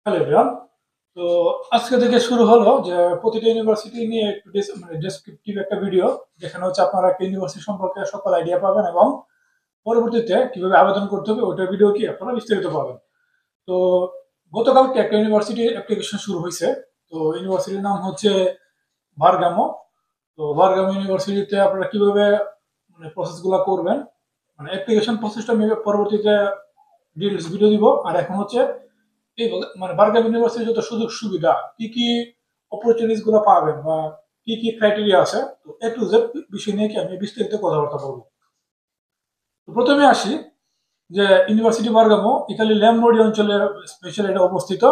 Hello everyone. তো আজকে থেকে শুরু হলো যে প্রতিটা ইউনিভার্সিটি নিয়ে একটু মানে ডেসক্রিপটিভ একটা ভিডিও, যেখানে হচ্ছে আপনারা একটা ইউনিভার্সিটি সম্পর্কে সকল আইডিয়া পাবেন এবং পরবর্তীতে কিভাবে আবেদন করতে হবে ওইটার ভিডিও কি আপনারা বিস্তারিত পাবেন। তো গতকালকে একটা ইউনিভার্সিটির অ্যাপ্লিকেশন শুরু হয়েছে। তো ইউনিভার্সিটির নাম হচ্ছে ভার্গামো। তো ভার্গামো ইউনিভার্সিটিতে আপনারা কিভাবে মানে প্রসেসগুলো করবেন, মানে অ্যাপ্লিকেশন প্রসেসটা আমি পরবর্তীতে ডিটেলস ভিডিও দিব। আর এখন হচ্ছে এই মানে বার্গার ইউনিভার্সিটির যত সুযোগ সুবিধা, কি কি অপরচুনিটিস গুলো পাবেন বা কি কি ক্রাইটেরিয়া আছে, তো এ টু জেড বিষয় নিয়ে কি আমি বিস্তারিত কথাবার্তা বলবো। তো প্রথমে আসি যে ইউনিভার্সিটি বার্গামো ইতালি ল্যামবোর্ডি অঞ্চলে স্পেশাল এটা অবস্থিত।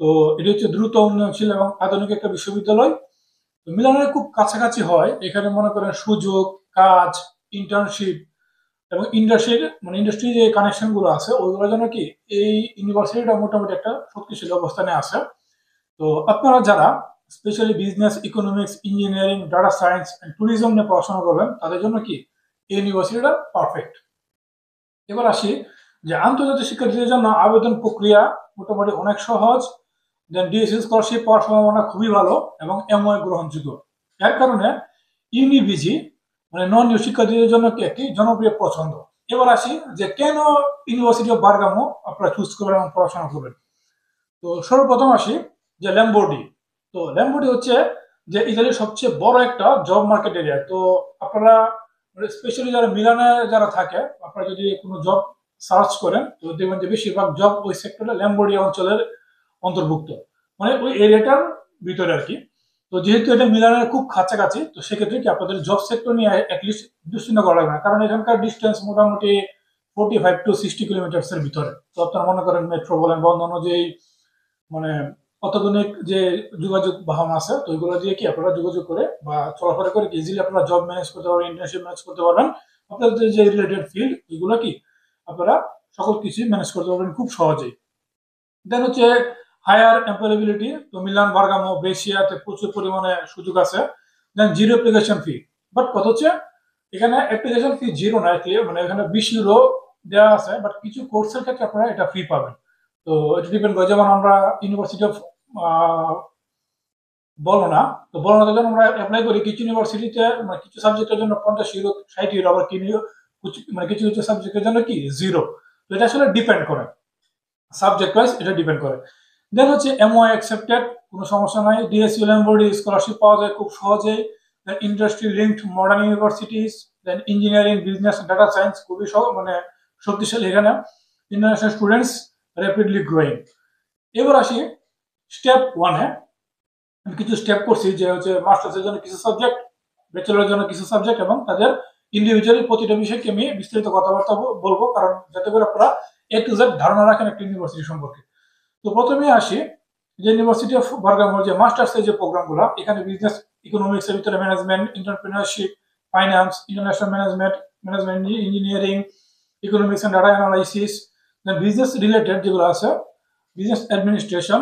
তো এটি হচ্ছে দ্রুত উন্নয়নশীল এবং আধুনিক একটা বিশ্ববিদ্যালয়। তো মিলানের খুব কাছাকাছি হয়, এখানে মনে করেন সুযোগ, কাজ, ইন্টার্নশিপ এবং ইন্ডাস্ট্রির মানে ইন্ডাস্ট্রি যে কানেকশন গুলো আছে ওইগুলোর জন্য কি এই ইউনিভার্সিটিটা মোটামুটি একটা শক্তিশালী অবস্থানে আছে। তো আপনারা যারা specially business, economics, engineering, data science and tourism নিয়ে পড়াশোনা করবেন তাদের জন্য কি এই ইউনিভার্সিটিটা পারফেক্ট। এবার আসি যে আন্তর্জাতিক শিক্ষার্থীদের জন্য আবেদন প্রক্রিয়া মোটামুটি অনেক সহজ। দেন ডিএসসি স্কলারশিপ পাওয়ার সম্ভাবনা খুবই ভালো এবং এমওএ গ্রহণযোগ্য। এর কারণে ইউনিবিজি মানে নন ইউ শিক্ষার্থীদের জন্য কি একটি জনপ্রিয় পছন্দ। এবার আসি যে কেন ইউনিভার্সিটি অফ বার্গামো আপনারা চুজ করবেন এবং পড়াশোনা করবেন। তো সর্বপ্রথম আসি যে ল্যামবোর্ডি। তো ল্যামবোর্ডি হচ্ছে যে ইতালির সবচেয়ে বড় একটা জব মার্কেট এরিয়া। তো আপনারা স্পেশালি যারা মিলানে যারা থাকে, আপনারা যদি কোনো জব সার্চ করেন তো দেখবেন যে বেশিরভাগ জব ওই সেক্টরে ল্যামবোর্ডি অঞ্চলের অন্তর্ভুক্ত, মানে ওই এরিয়াটার ভিতরে আর কি। তো যেহেতু এটা মিলানের খুব কাছাকাছি, তো সেক্ষেত্রে কি আপনাদের জব সেক্টর নিয়ে অ্যাটলিস্ট দুশ্চিন্তা করা লাগবে না, কারণ এখানকার ডিস্টেন্স মোটামুটি 45 to 60 কিলোমিটার্স এর ভিতরে। তো আপনারা মনে করেন মেট্রো বলেন বা অন্যান্য যেই মানে অত্যাধুনিক যে যোগাযোগ বাহন আছে, তো ওইগুলো দিয়ে কি আপনারা যোগাযোগ করে বা চলাফেরা করে ইজিলি আপনারা জব ম্যানেজ করতে পারবেন, ইন্টার্নশিপ ম্যানেজ করতে পারবেন। আপনাদের যে রিলেটেড ফিল্ড এগুলো কি আপনারা সকল কিছুই ম্যানেজ করতে পারবেন খুব সহজেই। দেন হচ্ছে হায়ার এমপ্লয়াবিলিটি। তো মিলান, বার্গামো, ব্রেসিয়াতে প্রচুর পরিমাণে সুযোগ আছে। দেন জিরো অ্যাপ্লিকেশন ফি। বাট কত হচ্ছে এখানে অ্যাপ্লিকেশন ফি জিরো না, মানে এখানে 20 ইউরো দেওয়া আছে, বাট কিছু কোর্সের ক্ষেত্রে আপনারা এটা ফ্রি পাবেন। তো এটা ডিপেন্ড করে, যেমন আমরা ইউনিভার্সিটি অফ বলনা, তো বলনাতে যখন আমরা অ্যাপ্লাই করি কিছু ইউনিভার্সিটিতে মানে কিছু সাবজেক্টের জন্য 50 ইউরো, 60 ইউরো, আবার মানে কিছু কিছু সাবজেক্টের জন্য কি জিরো। তো এটা আসলে ডিপেন্ড করে, সাবজেক্ট ওয়াইজ এটা ডিপেন্ড করে। দেন হচ্ছে এমওআই অ্যাকসেপ্টেড, কোনো সমস্যা নাই। ডিএসসি ল্যামবোর্ডি স্কলারশিপ পাওয়া যায় খুব সহজেই। দেন ইন্ডাস্ট্রি লিঙ্কড মডার্ন ইউনিভার্সিটিস। দেন ইঞ্জিনিয়ারিং, বিজনেস, ডাটা সায়েন্স খুবই মানে শক্তিশালী এখানে। International students rapidly growing. এবার আসি স্টেপ ওয়ানে। আমি কিছু স্টেপ করছি যে হচ্ছে মাস্টার্সের জন্য কিছু সাবজেক্ট, ব্যাচেলরের জন্য কিছু সাবজেক্ট এবং তাদের ইন্ডিভিজুয়ালি প্রতিটা বিষয়কে আমি বিস্তারিত কথাবার্তা বলবো, কারণ যাতে করে আপনারা এ টু জেড ধারণা রাখেন একটা ইউনিভার্সিটি সম্পর্কে। তো প্রথমে আসি যে ইউনিভার্সিটি অফ বার্গামোর যে মাস্টার্সের যে প্রোগ্রামগুলো, এখানে বিজনেস ইকোনমিক্স এর ভিতরে management, entrepreneurship, finance, international management, management engineering, economics and data analysis, then business related যেগুলো আছে বিজনেস অ্যাডমিনিস্ট্রেশন।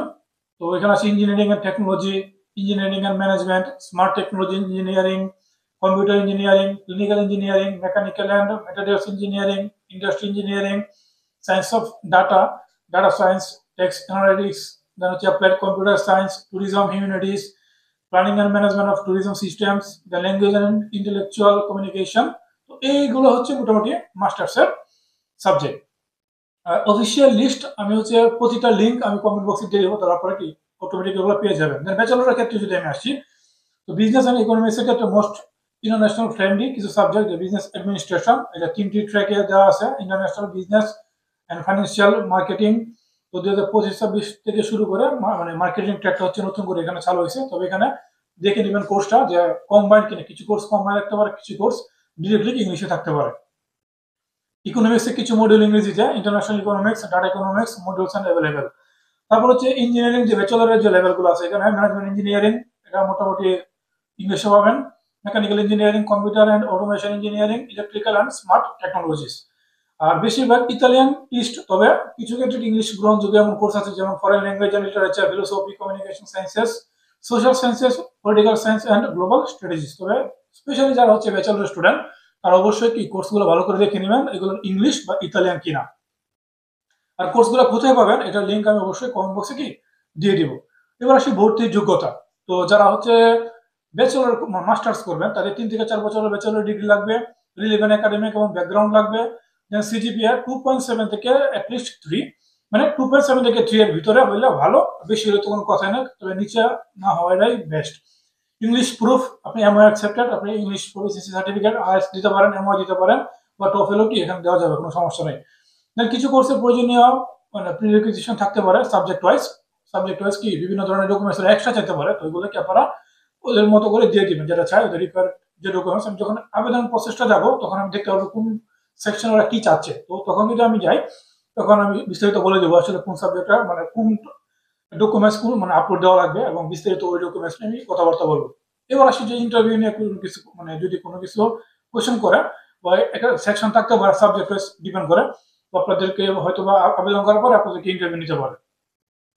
তো এখানে আছে engineering and technology, engineering and management, smart technology engineering, computer engineering, clinical engineering, mechanical and materials engineering, industry engineering, science of data, data science, text analytics, then হচ্ছে applied computer science, tourism humanities, planning and management of tourism systems, the language and intellectual communication. তো এইগুলো হচ্ছে মোটামুটি মাস্টার্সের subject. Official list আমি হচ্ছে প্রতিটা link আমি comment বক্সে দিয়ে দেবো, তারপরে কি অটোমেটিক ওগুলো পেয়ে যাবেন। দেন ব্যাচেলরের ক্ষেত্রে যদি আমি আসি, তো বিজনেস অ্যান্ড ইকোনমিক্স এর ক্ষেত্রে মোস্ট ইন্টারন্যাশনাল ফ্রেন্ডলি কিছু সাবজেক্ট, বিজনেস অ্যাডমিনিস্ট্রেশন, এটা 3টি ট্র্যাকে দেওয়া আছে। International business and financial marketing, তো 2025-26 থেকে শুরু করে মানে মার্কেটিং ট্র্যাকটা হচ্ছে নতুন করে এখানে চালু হয়েছে। তবে এখানে দেখে নেবেন কোর্সটা যে কম্বাইন কিনা, কিছু কোর্স কম্বাইন রাখতে পারে, কিছু কোর্স ডিরেক্টলি ইংলিশে থাকতে পারে। ইকোনমিক্সে কিছু মডিউল ইংরেজিতে, international economics, data economics modules and available. তারপর হচ্ছে ইঞ্জিনিয়ারিং যে ব্যাচেলরের যে লেভেলগুলো আছে, এখানে ম্যানেজমেন্ট ইঞ্জিনিয়ারিং, এটা মোটামুটি ইংলিশে পাবেন। Mechanical engineering, computer and automation engineering, electrical and smart technologies. আর বেশিরভাগ ইতালিয়ান ইস্ট, তবে কিছু ক্ষেত্রে ইংলিশ গ্রহণযোগ্য এমন কোর্স আছে, যেমন foreign language and literature, philosophy, communication sciences, social sciences, political science and global strategies. তবে স্পেশালি যারা হচ্ছে ব্যাচেলর স্টুডেন্ট তারা অবশ্যই কি কোর্সগুলো ভালো করে দেখে নেবেন এগুলো ইংলিশ বা ইতালিয়ান কিনা। আর কোর্সগুলো কোথায় পাবেন এটার লিঙ্ক আমি অবশ্যই কমেন্ট বক্সে কি দিয়ে দিব। এবার আসি ভর্তির যোগ্যতা। তো যারা হচ্ছে ব্যাচেলর মাস্টার্স করবেন তাদের 3 থেকে 4 বছরের ব্যাচেলর ডিগ্রি লাগবে, রিলেভেন্ট একাডেমিক এবং ব্যাকগ্রাউন্ড লাগবে। দেন সিজিপিএ 2.7 থেকে অ্যাটলিস্ট 3, মানে 2.7 থেকে 3 এর ভিতরে হইলে ভালো, বেশি হলে তো কোনো কথাই না, তবে নিচে না হওয়াটাই বেস্ট। ইংলিশ প্রুফ, আপনি এমও অ্যাকসেপ্টেড, আপনি ইংলিশ প্রফিসিয়েন্সি সার্টিফিকেট আইএলটিএস দিতে পারেন, এমও দিতে পারেন, বা টফেলও কি এখানে দেওয়া যাবে, কোনো সমস্যা নেই। দেন কিছু কোর্সের প্রয়োজনীয় মানে প্রিরিকুইজিশন থাকতে পারে সাবজেক্ট ওয়াইজ কি বিভিন্ন ধরনের ডকুমেন্টস এক্সট্রা চাইতে পারে, তো ওইগুলো কি আপনারা ওদের মতো করে দিয়ে দিবেন, যেটা চাই ওদের রিকোয়ার যে ডকুমেন্টস। আমি যখন আবেদন প্রসেসটা যাবো তখন আমি দেখতে পারবো কোন সেকশন ওরা কি চাচ্ছে, তো তখন যদি আমি যাই তখন আমি বিস্তারিত বলে দেবো আসলে কোন সাবজেক্টটা মানে কোন ডকুমেন্টস কোন মানে আপলোড দেওয়া লাগবে, এবং বিস্তারিত ওই ডকুমেন্টস নিয়ে আমি কথাবার্তা বলবো। এবার আসি যে ইন্টারভিউ নিয়ে কোনো কিছু মানে যদি কোনো কিছু কোয়েশ্চেন করে বা একটা সেকশন থাকতে পারে, সাবজেক্ট ওয়াইজ ডিপেন্ড করে, তো আপনাদেরকে হয়তো বা আবেদন করার পর আপনাদেরকে ইন্টারভিউ নিতে পারে।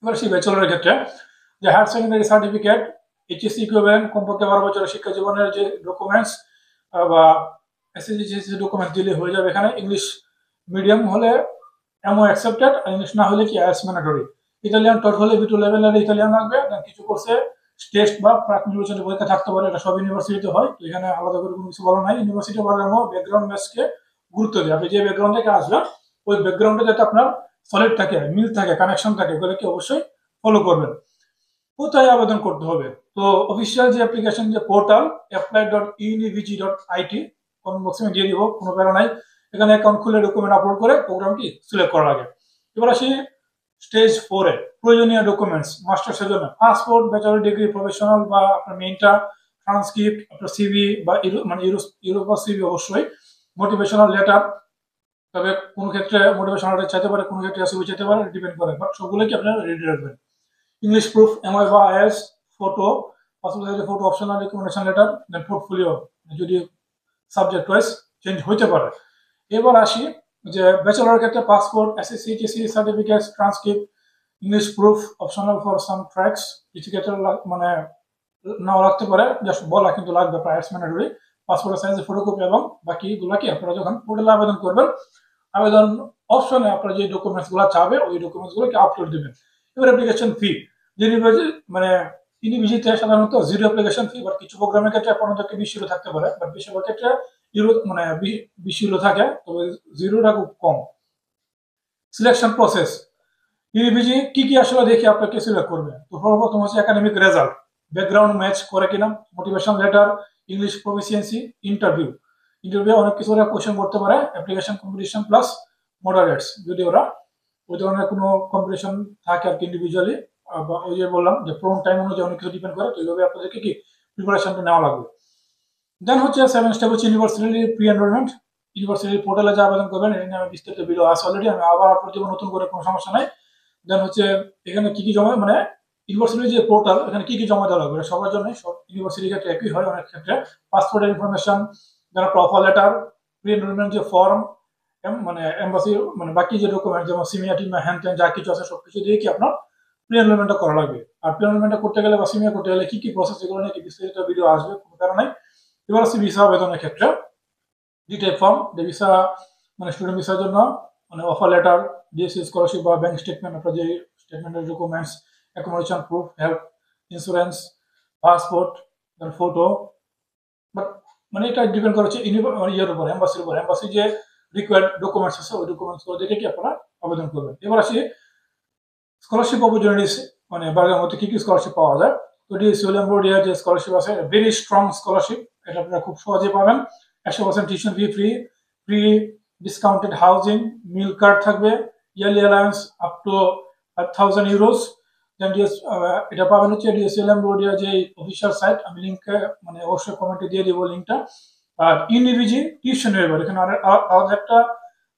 এবার সেই ব্যাচেলরের ক্ষেত্রে যে higher secondary certificate, HSC equivalent, কমপক্ষে 12 বছরের শিক্ষা জীবনের যে ডকুমেন্টস বা এসএসসি ডকুমেন্টস দিলে হয়ে যাবে। এখানে ইংলিশ মিডিয়াম হলে এমও অ্যাকসেপ্টেড, আর ইংলিশ না হলে কি আইএলটিএস ম্যান্ডেটরি। ইতালিয়ান টট হলে বি2 লেভেলের ইতালিয়ান লাগবে। কিছু কোর্সে টেস্ট বা প্রাক নির্বাচনী পরীক্ষা থাকতে পারে, এটা সব ইউনিভার্সিটিতে হয়, তো এখানে আলাদা করে কোনো কিছু বলা নাই। ইউনিভার্সিটি বানানো ব্যাকগ্রাউন্ড ম্যাচকে গুরুত্ব দেয়, আপনি যে ব্যাকগ্রাউন্ড থেকে আসবেন ওই ব্যাকগ্রাউন্ডে যাতে আপনার সলিড থাকে, মিল থাকে, কানেকশন থাকে, এগুলো কি অবশ্যই ফলো করবেন। কোথায় আবেদন করতে হবে? তো অফিসিয়াল যে অ্যাপ্লিকেশন যে পোর্টাল apply.univg.it, কমেন্ট বক্সে আমি দিয়ে দিব, কোনো প্যারা নাই। এখানে অ্যাকাউন্ট খুলে ডকুমেন্ট আপলোড করে প্রোগ্রামটি সিলেক্ট করা লাগে। এবার আসি স্টেজ 4-এ প্রয়োজনীয় ডকুমেন্টস মাস্টার্সের জন্য: পাসপোর্ট, ব্যাচেলর ডিগ্রি, প্রফেশনাল বা আপনার মেইনটা, ট্রান্সক্রিপ্ট, আপনার সিভি বা মানে ইউরোপ বা সিভি অবশ্যই, মোটিভেশনাল লেটার, তবে কোনো ক্ষেত্রে মোটিভেশনাল লেটার চাইতে পারে, কোনো ক্ষেত্রে সিভি চাইতে পারে, ডিপেন্ড করে, বাট সবগুলোই কি আপনারা রেডি রাখবেন। ইংলিশ প্রুফ, এমআই বা আইএলটিএস, ফটো, পাসপোর্ট সাইজের ফটো, অপশনাল রিকমেন্ডেশন লেটার, দেন পোর্টফোলিও যদি সাবজেক্ট ওয়াইজ চেঞ্জ হইতে পারে। এবার আসি যে ব্যাচেলরের ক্ষেত্রে passport, SSC TC certificate, transcript, English proof, optional for some tracts, কিছু ক্ষেত্রে মানে নাও রাখতে পারে, জাস্ট বলা কিন্তু লাগবে প্রায় ম্যান্ডেটরি, পাসপোর্টের সাইজের ফটোকপি, এবং বাকিগুলো কি আপনারা যখন পোর্টালে আবেদন করবেন আবেদন অপশনে আপনারা যে ডকুমেন্টস গুলো চাবে ওই ডকুমেন্টস গুলোকে আপলোড দিবেন। এবার অ্যাপ্লিকেশন ফি, মানে ইউনিভার্সিটিতে সাধারণত 0 অ্যাপ্লিকেশন ফি, বাট কিছু প্রোগ্রামের ক্ষেত্রে আপনাদেরকে 20 ইউরো থাকতে পারে, বাট বেশিরভাগ ক্ষেত্রে ইউরো মানে 20 ইউরো থাকে, তবে 0টা খুব কম। সিলেকশন প্রসেস, ইউনিভিজি কি কি আসলে দেখে আপনাকে সিলেক্ট করবে। তো সর্বপ্রথম হচ্ছে একাডেমিক রেজাল্ট, ব্যাকগ্রাউন্ড ম্যাচ করে কিনা, motivation letter, English proficiency, interview অনেক কিছু ওরা কোশ্চেন করতে পারে, অ্যাপ্লিকেশন কম্পিটিশন প্লাস মডারেটস, যদি ওরা ওই ধরনের কোনো কম্পিটিশন থাকে আর কি ইন্ডিভিজুয়ালি, বা ওই যে বললাম যে প্রোন টাইম অনুযায়ী অনেক কিছু ডিপেন্ড করে, তো এইভাবে আপনাদেরকে কি প্রিপারেশনটা নেওয়া লাগবে। দেন হচ্ছে 7 স্টেপ হচ্ছে ইউনিভার্সিটি প্রি এনরোলমেন্ট, ইউনিভার্সিটির পোর্টালে যা আবেদন করবেন এটা নিয়ে আমি বিস্তারিত ভিডিও আছে অলরেডি, আমি আবার আপলোড দেবো নতুন করে, কোনো সমস্যা নাই। দেন হচ্ছে এখানে কি কি জমা মানে ইউনিভার্সিটির যে পোর্টাল এখানে কি কি জমা দেওয়া লাগবে সবার জন্য, সব ইউনিভার্সিটির ক্ষেত্রে একই হয়, অনেক ক্ষেত্রে পাসপোর্টের ইনফরমেশন, দেন অফার লেটার, প্রি এনরোলমেন্ট যে ফর্ম, মানে এমবাসি মানে বাকি যে ডকুমেন্ট যেমন সিমিয়া টিমিয়া হ্যান ত্যান যা কিছু আছে সবকিছু দিয়ে কি আপনার প্রি এনরোলমেন্টটা করা লাগবে। আর প্রি এনরোলমেন্টটা করতে গেলে বা সিমিয়া করতে গেলে কি কি প্রসেস, এগুলো নিয়ে কি বিস্তারিত ভিডিও আসবে, কোনো কারণ নাই। এবার আছে ভিসা আবেদনের ক্ষেত্রে ডিটেল ফর্ম, যে ভিসা মানে স্টুডেন্ট ভিসার জন্য মানে অফার লেটার, ডিএসসি স্কলারশিপ বা ব্যাংক স্টেটমেন্ট, আপনার যে স্টেটমেন্টের documents, accommodation proof, health insurance, passport, then photo, but মানে এটা ডিপেন্ড করছে ইয়ের উপর, এম্বাসির উপর, এম্বাসি যে রিকোয়ার্ড ডকুমেন্টস আছে ওই ডকুমেন্টস গুলো দেখে কি আপনারা আবেদন করবেন। এবার আসি স্কলারশিপ অপরচুনিটিস, মানে বার্গার মধ্যে কি কি স্কলারশিপ পাওয়া যায়। তো ডিএসসি ওলিয়ামবোর্ডিয়ার যে স্কলারশিপ আছে ভেরি স্ট্রং স্কলারশিপ, এটা আপনারা খুব সহজে পাবেন। 100% tuition fee free, free discounted housing, meal card থাকবে, yearly allowance up to 5,000 euros. Then এটা পাবেন হচ্ছে ডিএসসি ওলিয়ামবোর্ডিয়ার যে অফিসিয়াল সাইট, আমি লিঙ্কে মানে অবশ্যই কমেন্টে দিয়ে দিব লিঙ্কটা। আর ইউনিভিজি টিউশন ওয়েভার, এখানে আলাদা একটা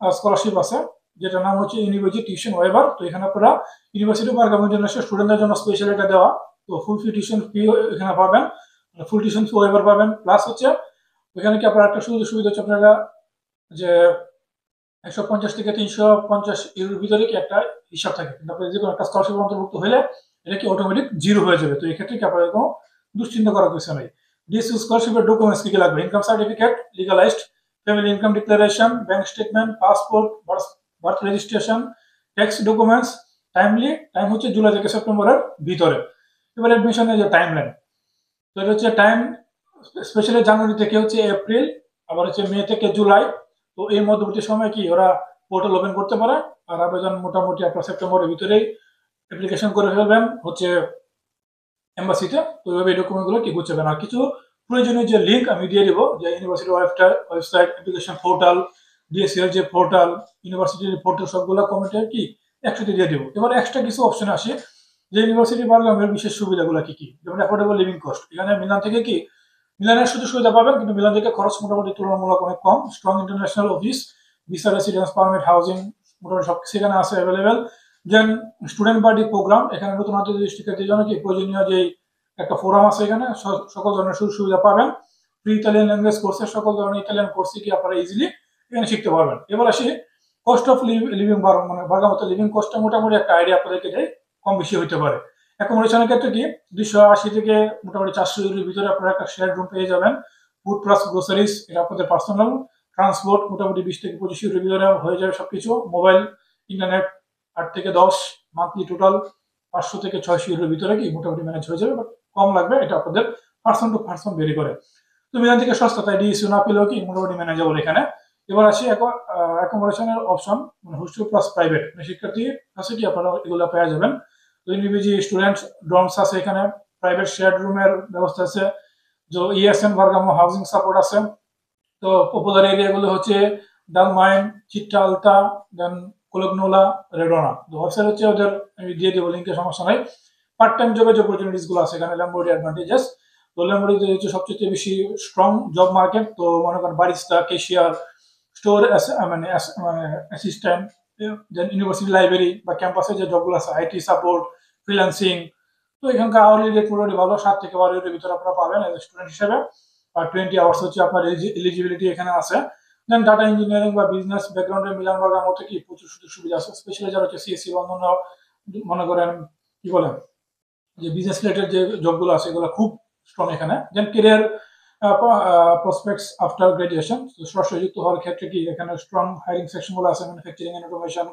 স্কলারশিপ আছে যেটার নাম হচ্ছে ইউনিভার্সিটি টিউশন ওয়েভার। তো এখানে আপনারা ইউনিভার্সিটি বার্গাম ইন্টারন্যাশনাল স্টুডেন্টদের জন্য স্পেশাল এটা দেওয়া, তো ফুল ফি টিউশন ফি এখানে পাবেন, ফুল টিউশন ফি ওয়েভার পাবেন, প্লাস হচ্ছে এখানে কি আপনার একটা সুবিধা হচ্ছে আপনারা যে 150 থেকে 350 ইউরোর ভিতরে কি একটা হিসাব থাকে, কিন্তু আপনার যে কোনো একটা স্কলারশিপ অন্তর্ভুক্ত হলে এটা কি অটোমেটিক জিরো হয়ে যাবে, তো এক্ষেত্রে কি আপনাদের কোনো দুশ্চিন্তা করার কিছু নেই। ডিএসসি স্কলারশিপের ডকুমেন্টস কি কি লাগবে: income certificate, legalised family income declaration, bank statement, passport, birth registration, tax documents, time হচ্ছে জুলাই থেকে সেপ্টেম্বরের ভিতরে। এবার অ্যাডমিশনের যে টাইম লাইন, তো এটা হচ্ছে টাইম স্পেশালি জানুয়ারি থেকে হচ্ছে এপ্রিল, আবার হচ্ছে মে থেকে জুলাই। তো এই মধ্যবর্তী সময় কি ওরা পোর্টাল ওপেন করতে পারে, আর আবেদন মোটামুটি আপনার সেপ্টেম্বরের ভিতরেই অ্যাপ্লিকেশন করে ফেলবেন হচ্ছে এম্বাসিতে। তো এইভাবে এই ডকুমেন্টগুলো কি গুছাবেন। আর কিছু প্রয়োজনীয় যে লিঙ্ক আমি দিয়ে দিব, যে ইউনিভার্সিটি ওয়েবসাইট, অ্যাপ্লিকেশন পোর্টাল, ডিএসসিআর যে পোর্টাল, ইউনিভার্সিটির পোর্টাল, সবগুলো কমেন্টে কি একসাথে দিয়ে দেবো। এবার এক্সট্রা কিছু অপশন আসে যে ইউনিভার্সিটি বার্গামের বিশেষ সুবিধাগুলো কি কি, যেমন অ্যাফোর্ডেবল লিভিং কস্ট। এখানে মিলান থেকে কি মিলানের শুধু সুবিধা পাবেন, কিন্তু মিলান থেকে খরচ মোটামুটি তুলনামূলক অনেক কম। Strong international office, visa, residence permit, housing, মোটামুটি সবকিছু এখানে আছে available. Then student party programme, এখানে নতুন আন্তর্জাতিক শিক্ষার্থীর জন্য কি প্রয়োজনীয় যে একটা ফোরাম আছে, এখানে সকল ধরনের সুযোগ সুবিধা পাবেন। ফ্রি ইতালিয়ান ল্যাঙ্গুয়েজ কোর্সের সকল ধরনের ইতালিয়ান কোর্স কি আপনারা ইজিলি এখানে শিখতে পারবেন। এবার আসি কস্ট অফ লিভিং, মানে বার্গামোতে লিভিং কস্টটা মোটামুটি একটা আইডিয়া আপনাদেরকে দেয়, কম বেশি হইতে পারে। অ্যাকোমোডেশনের ক্ষেত্রে কি 280 থেকে মোটামুটি 400 ইউরোর ভিতরে আপনারা একটা শেয়ার রুম পেয়ে যাবেন। ফুড প্লাস গ্রোসারিজ, এটা আপনাদের পার্সোনাল। ট্রান্সপোর্ট মোটামুটি 20 থেকে 25 ইউরোর ভিতরে হয়ে যাবে সবকিছু। মোবাইল, ইন্টারনেট 8 থেকে 10, মান্থলি টোটাল 500 থেকে 600 ইউরোর ভিতরে কি মোটামুটি ম্যানেজ হয়ে যাবে, বাট কম লাগবে, এটা আপনাদের পার্সন টু পার্সন ভেরি করে। তো মিলান থেকে সস্তা, তাই ডিএসইউ না পেলেও কি মোটামুটি ম্যানেজেবল এখানে। এবার আসি অ্যাকোমোডেশনের অপশন, মানে হোস্টেল প্লাস প্রাইভেট, মানে শিক্ষার্থী আছে কি আপনারা এগুলো পেয়ে যাবেন। তো ইন্ডিভিজি স্টুডেন্ট ডর্মস আছে এখানে, প্রাইভেট শেয়ার রুমের ব্যবস্থা আছে, যে ইএসএন বার্গামো হাউজিং সাপোর্ট আছে। তো পপুলার এরিয়াগুলো হচ্ছে ডালমাইন, চিট্টা আলতা, দেন কোলগনোলা, রেডোনা। তো ওয়েবসাইট হচ্ছে ওদের, আমি দিয়ে দেবো লিঙ্কে, সমস্যা নাই। পার্ট টাইম জবের যে অপরচুনিটিস গুলো আছে এখানে, ল্যাম্বোর্ডি অ্যাডভান্টেজেস। তো ল্যাম্বোর্ডিতে হচ্ছে সবচেয়ে বেশি স্ট্রং জব মার্কেট। তো মনে করেন বারিস্তা, কেশিয়ার, স্টোর মানে অ্যাসিস্ট্যান্ট, দেন ইউনিভার্সিটি লাইব্রেরি বা ক্যাম্পাসে যে জবগুলো আছে, আইটি সাপোর্ট, ফ্রিল্যান্সিং। তো এখানকার আওয়ারলি রেট মোটামুটি ভালো, 7 থেকে 12 এর ভিতরে আপনারা পাবেন এজ স্টুডেন্ট হিসেবে। আর 20 আওয়ার্স হচ্ছে আপনার এলিজিবিলিটি এখানে আছে। দেন ডাটা ইঞ্জিনিয়ারিং বা বিজনেস ব্যাকগ্রাউন্ডের মিলান বার্গার মতো কি প্রচুর সুযোগ সুবিধা আছে, স্পেশালি যারা হচ্ছে সিএসসি বা অন্যান্য মনে করেন কি বলেন যে বিজনেস রিলেটেড যে জবগুলো আছে এগুলো খুব স্ট্রং এখানে। দেন কেরিয়ার প্রসপেক্টস আফটার গ্রাজুয়েশন, সরাসরি যুক্ত হওয়ার ক্ষেত্রে কি এখানে স্ট্রং হায়ারিং সেকশনগুলো আছে, manufacturing and automation,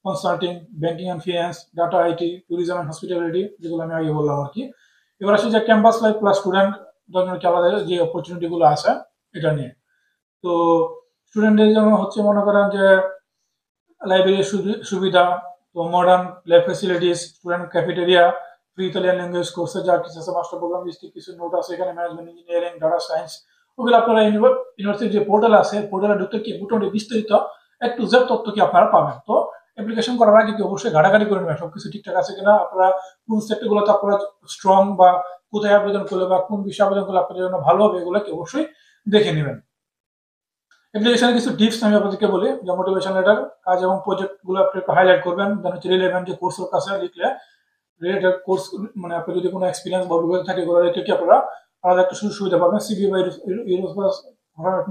consulting, banking and finance, data IT, tourism and hospitality, যেগুলো আমি আগে বললাম আর কি। এবার আসি যে ক্যাম্পাস লাইফ প্লাস স্টুডেন্ট জন্য কি আলাদা যে অপরচুনিটি গুলো আছে এটা নিয়ে। তো স্টুডেন্টদের জন্য হচ্ছে মনে করেন যে লাইব্রেরির সুবিধা, তো modern lab facilities, student cafeteria, free Italian language কোর্সের যা কিছু আছে, মাস্টার প্রোগ্রাম ডিস্ট্রিক্ট কিছু নোট আছে এখানে, ম্যানেজমেন্ট, ইঞ্জিনিয়ারিং, ডাটা সায়েন্স, ওগুলো আপনারা ইউনিভার্সিটির যে পোর্টাল আছে, পোর্টালে ঢুকতে কি মোটামুটি বিস্তারিত একটু জেড তথ্য কি আপনারা পাবেন। তো অ্যাপ্লিকেশন করার আগে কি অবশ্যই ঘাটাঘাটি করে নেবেন সবকিছু ঠিকঠাক আছে কিনা, আপনারা কোন সেক্টরগুলোতে আপনারা স্ট্রং, বা কোথায় আবেদন করলে বা কোন বিষয়ে আবেদন করলে আপনাদের জন্য ভালো হবে, এগুলো কি অবশ্যই দেখে নেবেন। অ্যাপ্লিকেশনের কিছু টিপস আমি আপনাদেরকে বলি, যে মোটিভেশন লেটার, কাজ এবং প্রজেক্ট গুলো আপনি একটু হাইলাইট করবেন, দেন হচ্ছে রিলেভেন্ট যে কোর্সের কাছে লিখলে রিলেটেড কোর্স, মানে আপনার যদি কোনো এক্সপিরিয়েন্স বা অভিজ্ঞতা থাকে এগুলো রেখে কি আপনারা আলাদা একটা সুযোগ সুবিধা পাবেন। সিভি বা ইউরোপাস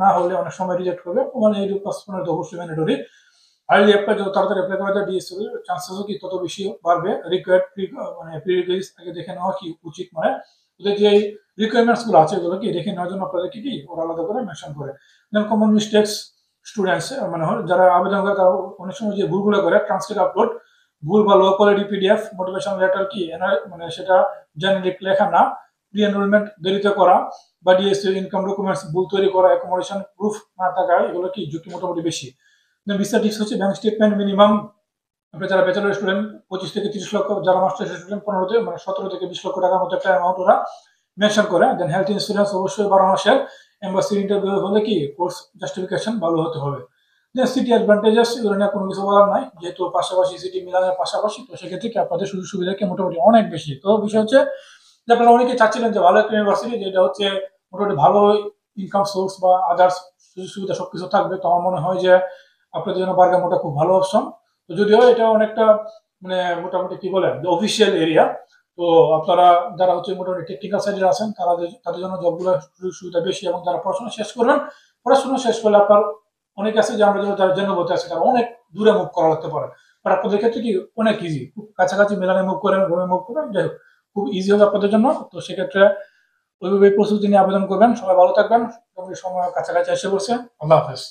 না হলে অনেক সময় রিজেক্ট হবে, মানে ইউরোপাস তো অবশ্যই ম্যান্ডেটরি। আর্লি অ্যাপ্লাই, যত তাড়াতাড়ি অ্যাপ্লাই করা যায় ডিএসসি চান্সেসও কি তত বেশি বাড়বে। রিকোয়ার্ড মানে প্রিরিকুইজিটস আগে দেখে নেওয়া কি উচিত, মানে ওদের যে রিকোয়ারমেন্টস গুলো আছে এগুলো কি দেখে নেওয়ার জন্য আপনাদেরকে কি ওরা আলাদা করে মেনশন করে। দেন কমন মিস্টেক্স স্টুডেন্টস, মানে যারা আবেদন করে তারা অনেক সময় যে ভুলগুলো করে, ট্রান্সলেট আপলোড ভুল বা low quality PDF, motivation letter কি মানে সেটা জেনারিক লেখা না, প্রি এনরোলমেন্ট দেরিতে করা, বা ডিএসসি ইনকাম ডকুমেন্টস ভুল তৈরি করা, অ্যাকোমোডেশন প্রুফ না থাকা, এগুলো কি ঝুঁকি মোটামুটি বেশি। ভিসা টিপস হচ্ছে ব্যাংক স্টেটমেন্ট মিনিমাম, আপনি যারা ব্যাচেলর স্টুডেন্ট 25 থেকে 30 লক্ষ, যারা মাস্টার্স স্টুডেন্ট 15 মানে 17 থেকে 20 লক্ষ টাকার মতো একটা অ্যামাউন্ট ওরা মেনশন করে। দেন হেলথ ইন্স্যুরেন্স অবশ্যই 12 মাসের, এম্বাসি ইন্টারভিউ হলে কি কোর্স জাস্টিফিকেশন ভালো হতে হবে। দেন সিটি অ্যাডভান্টেজেস, এগুলো নিয়ে কোনো কিছু বলার নাই, যেহেতু পাশাপাশি সিটি মিলানের পাশাপাশি, তো সেক্ষেত্রে কি আপনাদের সুযোগ সুবিধা কি মোটামুটি অনেক বেশি। তো বিষয় হচ্ছে যে আপনারা অনেকে চাচ্ছিলেন যে ভালো একটা ইউনিভার্সিটি যেটা হচ্ছে মোটামুটি ভালো ইনকাম সোর্স বা আদার্স সুযোগ সুবিধা সবকিছু থাকবে, তো আমার মনে হয় যে আপনাদের জন্য বার্গামোটা খুব ভালো অপশন। তো যদিও এটা অনেকটা মানে মোটামুটি কি বলে অফিসিয়াল এরিয়া, তো আপনারা যারা হচ্ছে মোটামুটি টেকনিক্যাল সাইডে আছেন তাদের জন্য জবগুলো সুযোগ সুবিধা বেশি, এবং যারা পড়াশোনা শেষ করবেন, পড়াশোনা শেষ করলে আপনার অনেক আছে যে আমরা যারা জন্য বলতে আছি তারা অনেক দূরে মুভ করা লাগতে পারে, আর আপনাদের ক্ষেত্রে কি অনেক ইজি, খুব কাছাকাছি মেলানে মুভ করেন, রোমে মুভ করেন, যাই হোক খুব ইজি হবে আপনাদের জন্য। তো সেক্ষেত্রে ওইভাবে প্রস্তুতি নিয়ে আবেদন করবেন। সবাই ভালো থাকবেন, সময় কাছাকাছি এসে বলছে। আল্লাহ হাফেজ।